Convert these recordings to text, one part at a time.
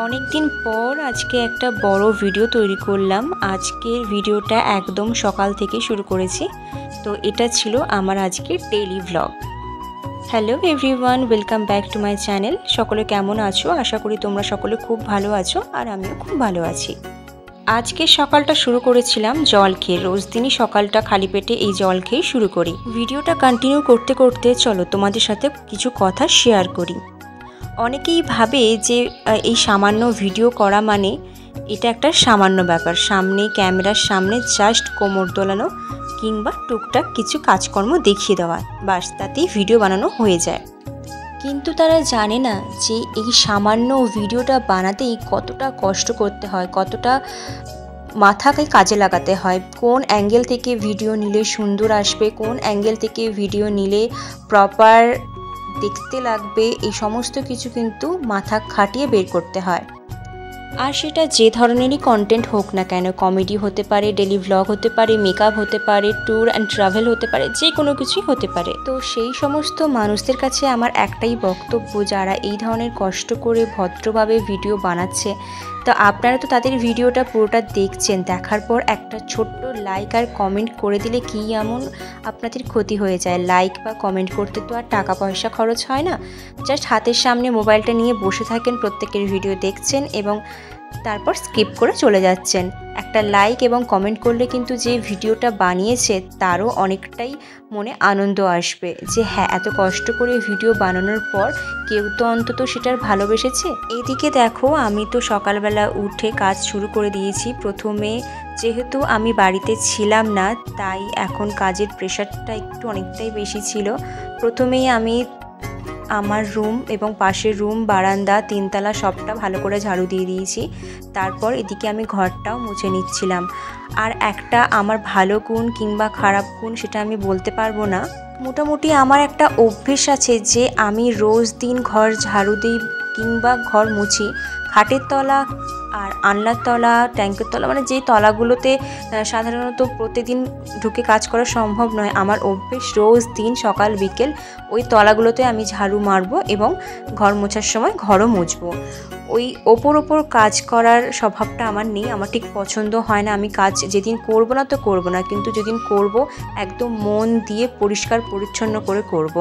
অনেক দিন পর আজকে একটা বড় ভিডিও তৈরি করলাম। আজকের ভিডিওটা একদম সকাল থেকে শুরু করেছি। তো এটা ছিল আমার আজকের daily vlog. Hello everyone, welcome back to my channel. সকলে কেমন আছো? আশা করি তোমরা সকলে খুব ভালো আছো আর আমিও খুব ভালো আছি। আজকে সকালটা শুরু করেছিলাম জল খেয়ে। রোজ দিনই সকালটা খালি পেটে এই জল খেয়ে শুরু করি। ভিডিওটা কন্টিনিউ করতে করতে চলো তোমাদের সাথে কিছু কথা শেয়ার করি। অনেকেই ভাবে যে এই সামান্য ভিডিও করা মানে এটা একটা সামান্য ব্যাপার, সামনে ক্যামেরার সামনে জাস্ট কোমর দোলানো কিংবা টুকটাক কিছু কাজকর্ম দেখিয়ে দেওয়া, বাস তাতেই ভিডিও বানানো হয়ে যায়। কিন্তু তারা জানে না যে এই সামান্য ভিডিওটা বানাতেই কতটা কষ্ট করতে হয়, কতটা মাথাকে কাজে লাগাতে হয়, কোন অ্যাঙ্গেল থেকে ভিডিও নিলে সুন্দর আসবে, কোন অ্যাঙ্গেল থেকে ভিডিও নিলে প্রপার দেখতে লাগবে, এই সমস্ত কিছু কিন্তু মাথা খাটিয়ে বের করতে হয়। আর সেটা যে ধরনেরই কন্টেন্ট হোক না কেন, কমেডি হতে পারে, ডেলি ভ্লগ হতে পারে, মেকআপ হতে পারে, ট্যুর অ্যান্ড ট্রাভেল হতে পারে, যে কোনো কিছুই হতে পারে। তো সেই সমস্ত মানুষদের কাছে আমার একটাই বক্তব্য, যারা এই ধরনের কষ্ট করে ভদ্রভাবে ভিডিও বানাচ্ছে, তো আপনারা তো তাদের ভিডিওটা পুরোটা দেখছেন, দেখার পর একটা ছোট্ট লাইক আর কমেন্ট করে দিলে কি এমন আপনাদের ক্ষতি হয়ে যায়? লাইক বা কমেন্ট করতে তো আর টাকা পয়সা খরচ হয় না, জাস্ট হাতের সামনে মোবাইলটা নিয়ে বসে থাকেন, প্রত্যেকের ভিডিও দেখছেন এবং তারপর স্কিপ করে চলে যাচ্ছেন। একটা লাইক এবং কমেন্ট করলে কিন্তু যে ভিডিওটা বানিয়েছে তারও অনেকটাই মনে আনন্দ আসবে যে হ্যাঁ, এত কষ্ট করে ভিডিও বানানোর পর কেউ তো অন্তত সেটার ভালোবেসেছে। এইদিকে দেখো, আমি তো সকালবেলা উঠে কাজ শুরু করে দিয়েছি। প্রথমে যেহেতু আমি বাড়িতে ছিলাম না, তাই এখন কাজের প্রেশারটা একটু অনেকটাই বেশি ছিল। প্রথমেই আমি আমার রুম এবং পাশের রুম, বারান্দা, তিনতলা সবটা ভালো করে ঝাড়ু দিয়ে দিয়েছি। তারপর এদিকে আমি ঘরটাও মুছে নিচ্ছিলাম। আর একটা আমার ভালো গুণ কিংবা খারাপ গুণ সেটা আমি বলতে পারবো না, মোটামুটি আমার একটা অভ্যেস আছে যে আমি রোজ দিন ঘর ঝাড়ু দিই কিংবা ঘর মুছি। খাটের তলা আর আনলার তলা, ট্যাঙ্কের তলা, মানে যে তলাগুলোতে সাধারণত প্রতিদিন ঢুকে কাজ করা সম্ভব নয়, আমার অভ্যেস রোজ দিন সকাল বিকেল ওই তলাগুলোতে আমি ঝাড়ু মারবো এবং ঘর মোছার সময় ঘরও মুছবো। ওই ওপর কাজ করার স্বভাবটা আমার নেই, আমার ঠিক পছন্দ হয় না। আমি কাজ যেদিন করব না তো করব না, কিন্তু যেদিন করব একদম মন দিয়ে পরিষ্কার পরিচ্ছন্ন করে করব।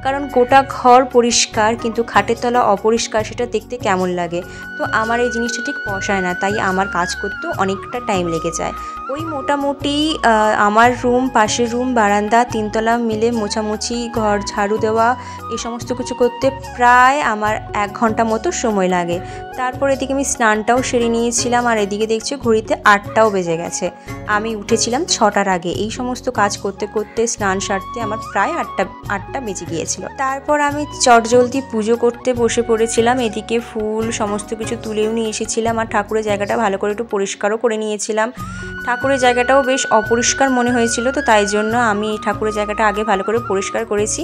কারণ গোটা ঘর পরিষ্কার কিন্তু খাটের তলা অপরিষ্কার, সেটা দেখতে কেমন লাগে। তো আমার এই জিনিসটা ঠিক পোষায় না, তাই আমার কাজ করতেও অনেকটা টাইম লেগে যায়। ওই মোটামুটি আমার রুম, পাশের রুম, বারান্দা, তিনতলা মিলে মোছামুছি, ঘর ঝাড়ু দেওয়া, এই সমস্ত কিছু করতে প্রায় আমার 1 ঘন্টা মতো সময় লাগে। তারপর এদিকে আমি স্নানটাও সেরে নিয়েছিলাম, আর এদিকে দেখছি ঘড়িতে 8টাও বেজে গেছে। আমি উঠেছিলাম 6টার আগে। এই সমস্ত কাজ করতে করতে স্নান সারতে আমার প্রায় 8টা বেজে গিয়েছিল। তারপর আমি চটজলদি পুজো করতে বসে পড়েছিলাম। এদিকে ফুল সমস্ত কিছু তুলেও নিয়ে এসেছিলাম, আর ঠাকুরের জায়গাটা ভালো করে একটু পরিষ্কারও করে নিয়েছিলাম। ঠাকুরের জায়গাটাও বেশ অপরিষ্কার মনে হয়েছিল, তো তাই জন্য আমি এই ঠাকুরের জায়গাটা আগে ভালো করে পরিষ্কার করেছি।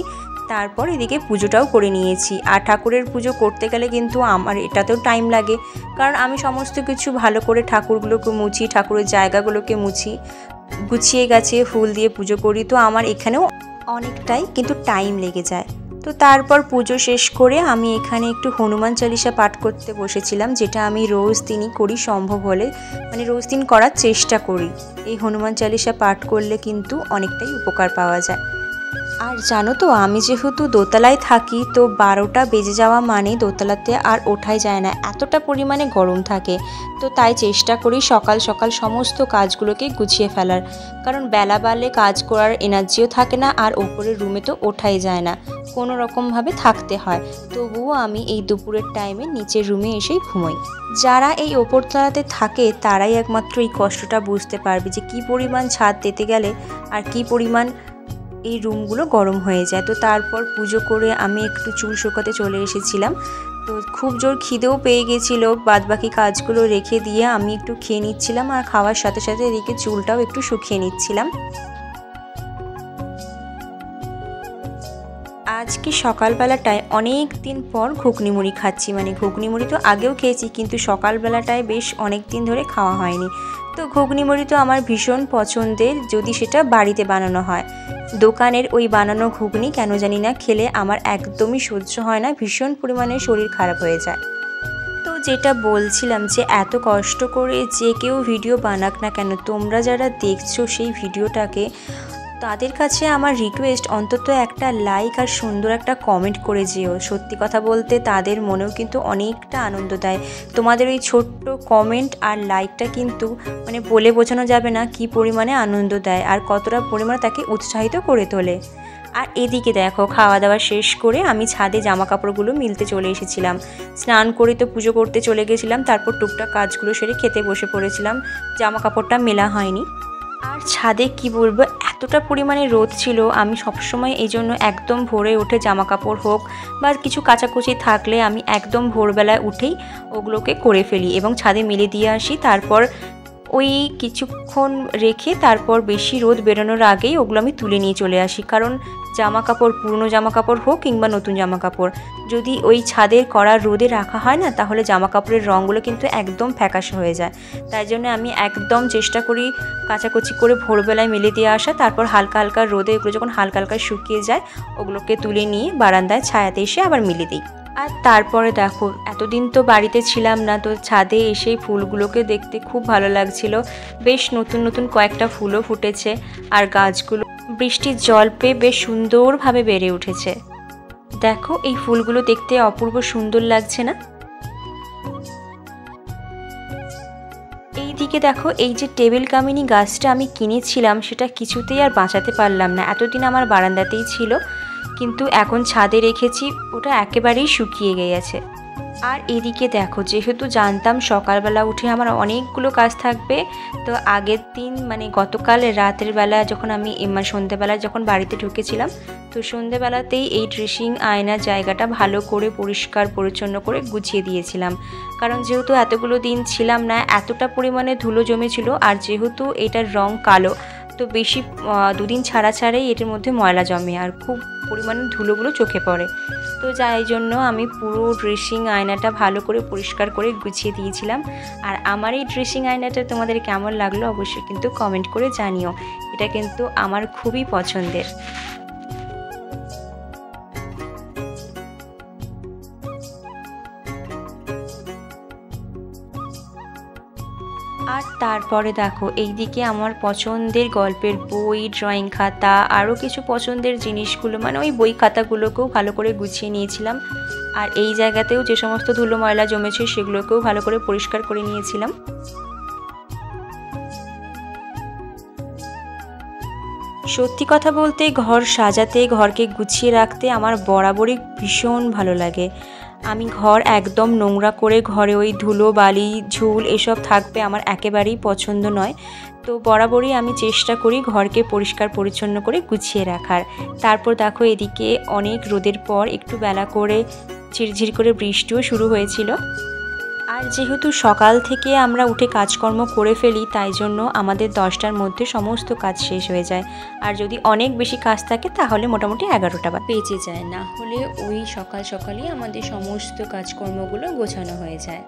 তারপর এদিকে পুজোটাও করে নিয়েছি। আর ঠাকুরের পুজো করতে গেলে কিন্তু আমার এটাতেও টাইম লাগে, কারণ আমি সমস্ত কিছু ভালো করে ঠাকুরগুলোকে মুছি, ঠাকুরের জায়গাগুলোকে মুছি, গুছিয়ে গাছিয়ে ফুল দিয়ে পুজো করি। তো আমার এখানেও অনেকটাই কিন্তু টাইম লেগে যায়। তো তারপর পুজো শেষ করে আমি এখানে একটু হনুমান চালিসা পাঠ করতে বসেছিলাম, যেটা আমি রোজ দিনই করি সম্ভব হলে, মানে রোজ দিন করার চেষ্টা করি। এই হনুমান চালিসা পাঠ করলে কিন্তু অনেকটাই উপকার পাওয়া যায়। আর জানো তো, আমি যেহেতু দোতলায় থাকি, তো 12টা বেজে যাওয়া মানে দোতলাতে আর ওঠাই যায় না, এতটা পরিমাণে গরম থাকে। তো তাই চেষ্টা করি সকাল সকাল সমস্ত কাজগুলোকে গুছিয়ে ফেলার, কারণ বেলা বাড়লে কাজ করার এনার্জিও থাকে না, আর ওপরের রুমে তো ওঠাই যায় না, কোনো রকমভাবে থাকতে হয়। তবুও আমি এই দুপুরের টাইমে নিচের রুমে এসেই ঘুমোই। যারা এই ওপরতলাতে থাকে তারাই একমাত্র এই কষ্টটা বুঝতে পারবে যে কী পরিমাণ ছাদ দিতে গেলে আর কী পরিমাণ এই রুমগুলো গরম হয়ে যায়। তো তারপর পুজো করে আমি একটু চুল শুকাতে চলে এসেছিলাম। তো খুব জোর খিদেও পেয়ে গেছিলো, বাদবাকি কাজগুলো রেখে দিয়ে আমি একটু খেয়ে নিচ্ছিলাম, আর খাওয়ার সাথে সাথে এদিকে চুলটাও একটু শুকিয়ে নিচ্ছিলাম। আজকে সকালবেলাটায় অনেক দিন পর ঘুগনি মুড়ি খাচ্ছি। মানে ঘুগনি মুড়ি তো আগেও খেয়েছি, কিন্তু সকালবেলাটায় বেশ অনেক দিন ধরে খাওয়া হয়নি। তো ঘুগনি মুড়ি তো আমার ভীষণ পছন্দের, যদি সেটা বাড়িতে বানানো হয়। দোকানের ওই বানানো ঘুগনি কেন জানি না খেলে আমার একদমই সহ্য হয় না, ভীষণ পরিমাণে শরীর খারাপ হয়ে যায়। তো যেটা বলছিলাম যে এত কষ্ট করে যে কেউ ভিডিও বানাক না কেন, তোমরা যারা দেখছো সেই ভিডিওটাকে, তাদের কাছে আমার রিকোয়েস্ট অন্তত একটা লাইক আর সুন্দর একটা কমেন্ট করে যেও। সত্যি কথা বলতে তাদের মনেও কিন্তু অনেকটা আনন্দ দেয়। তোমাদের ওই ছোট্ট কমেন্ট আর লাইকটা কিন্তু মানে বলে বোঝানো যাবে না কি পরিমাণে আনন্দ দেয় আর কতটা পরিমাণে তাকে উৎসাহিত করে তোলে। আর এদিকে দেখো, খাওয়া দাওয়া শেষ করে আমি ছাদে জামা কাপড়গুলো মিলতে চলে এসেছিলাম। স্নান করে তো পুজো করতে চলে গেছিলাম, তারপর টুকটাক কাজগুলো সেরে খেতে বসে পড়েছিলাম। জামা কাপড়টা মেলা হয়নি। আর ছাদে কি বলবো, এতটা পরিমাণে রোদ ছিল, আমি সবসময় এই জন্য একদম ভোরে উঠে জামা কাপড় হোক বা কিছু কাচাকুচি থাকলে আমি একদম ভোরবেলায় উঠেই ওগুলোকে করে ফেলি এবং ছাদে মেলে দিয়ে আসি। তারপর ওই কিছুক্ষণ রেখে তারপর বেশি রোদ বেরোনোর আগেই ওগুলো আমি তুলে নিয়ে চলে আসি। কারণ জামা কাপড়, পুরনো জামা কাপড় হোক কিংবা নতুন জামা কাপড়, যদি ওই ছাদের কড়া রোদে রাখা হয় না, তাহলে জামা কাপড়ের রঙগুলো কিন্তু একদম ফ্যাকাশে হয়ে যায়। তাই জন্য আমি একদম চেষ্টা করি কাচাকুচি করে ভোরবেলায় মেলে দিয়ে আসা। তারপর হালকা হালকা রোদে ওগুলো যখন হালকা হালকা শুকিয়ে যায়, ওগুলোকে তুলে নিয়ে বারান্দায় ছায়াতে এসে আবার মেলে দিই। আর তারপরে দেখো, এতদিন তো বাড়িতে ছিলাম না, তো ছাদে এসেই ফুলগুলোকে দেখতে খুব ভালো লাগছিল। বেশ নতুন নতুন কয়েকটা ফুলও ফুটেছে আর গাছগুলো বৃষ্টির জল পেয়ে বেশ সুন্দরভাবে বেড়ে উঠেছে। দেখো এই ফুলগুলো দেখতে অপূর্ব সুন্দর লাগছে না? এইদিকে দেখো, এই যে টেবিল কামিনী গাছটা আমি কিনেছিলাম সেটা কিছুতেই আর বাঁচাতে পারলাম না। এতদিন আমার বারান্দাতেই ছিল, কিন্তু এখন ছাদে রেখেছি, ওটা একেবারেই শুকিয়ে গিয়েছে। আর এদিকে দেখো, যেহেতু জানতাম সকালবেলা উঠে আমার অনেকগুলো কাজ থাকবে, তো আগের দিন মানে গতকাল রাতের বেলা যখন আমি সন্ধ্যেবেলা যখন বাড়িতে ঢুকেছিলাম, তো সন্ধ্যেবেলাতেই এই ড্রেসিং আয়নার জায়গাটা ভালো করে পরিষ্কার পরিচ্ছন্ন করে গুছিয়ে দিয়েছিলাম। কারণ যেহেতু এতগুলো দিন ছিলাম না, এতটা পরিমাণে ধুলো জমেছিল, আর যেহেতু এটার রং কালো, তো বেশি দুদিন ছাড়া ছাড়াই এটার মধ্যে ময়লা জমে আর খুব পরিমাণে ধুলোগুলো চোখে পড়ে। তো যাই জন্য আমি পুরো ড্রেসিং আয়নাটা ভালো করে পরিষ্কার করে গুছিয়ে দিয়েছিলাম। আর আমার এই ড্রেসিং আয়নাটা তোমাদের কেমন লাগলো অবশ্যই কিন্তু কমেন্ট করে জানিও। এটা কিন্তু আমার খুবই পছন্দের। আর তারপরে দেখো, এইদিকে আমার পছন্দের গল্পের বই, ড্রয়িং খাতা, আরও কিছু পছন্দের জিনিসগুলো মানে ওই বই খাতাগুলোকেও ভালো করে গুছিয়ে নিয়েছিলাম। আর এই জায়গাতেও যে সমস্ত ধুলো ময়লা জমেছে সেগুলোকেও ভালো করে পরিষ্কার করে নিয়েছিলাম। সত্যি কথা বলতে ঘর সাজাতে, ঘরকে গুছিয়ে রাখতে আমার বরাবরই ভীষণ ভালো লাগে। আমি ঘর একদম নোংরা করে ঘরে ওই ধুলো বালি ঝুল এসব থাকবে আমার একেবারেই পছন্দ নয়। তো বরাবরই আমি চেষ্টা করি ঘরকে পরিষ্কার পরিচ্ছন্ন করে গুছিয়ে রাখার। তারপর দেখো, এদিকে অনেক রোদের পর একটু বেলা করে ঝিরঝির করে বৃষ্টিও শুরু হয়েছিল। আর যেহেতু সকাল থেকে আমরা উঠে কাজকর্ম করে ফেলি, তাই জন্য আমাদের 10টার মধ্যে সমস্ত কাজ শেষ হয়ে যায়। আর যদি অনেক বেশি কাজ থাকে তাহলে মোটামুটি 11টা বেজে যায়, না হলে ওই সকাল সকালই আমাদের সমস্ত কাজকর্মগুলো গোছানো হয়ে যায়।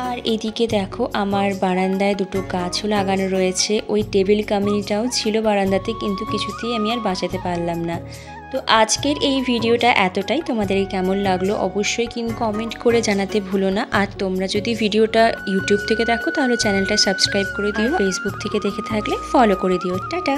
আর এদিকে দেখো, আমার বারান্দায় দুটো গাছও লাগানো রয়েছে। ওই টেবিল কামিনীটাও ছিল বারান্দাতে, কিন্তু কিছুতেই আমি আর বাঁচাতে পারলাম না। তো আজকের এই ভিডিওটা এতটাই। তোমাদের কেমন লাগলো অবশ্যই কিন্তু কমেন্ট করে জানাতে ভুলো না। আর তোমরা যদি ভিডিওটা ইউটিউব থেকে দেখো তাহলে চ্যানেলটা সাবস্ক্রাইব করে দিও, ফেসবুক থেকে দেখে থাকলে ফলো করে দিও। টাটা।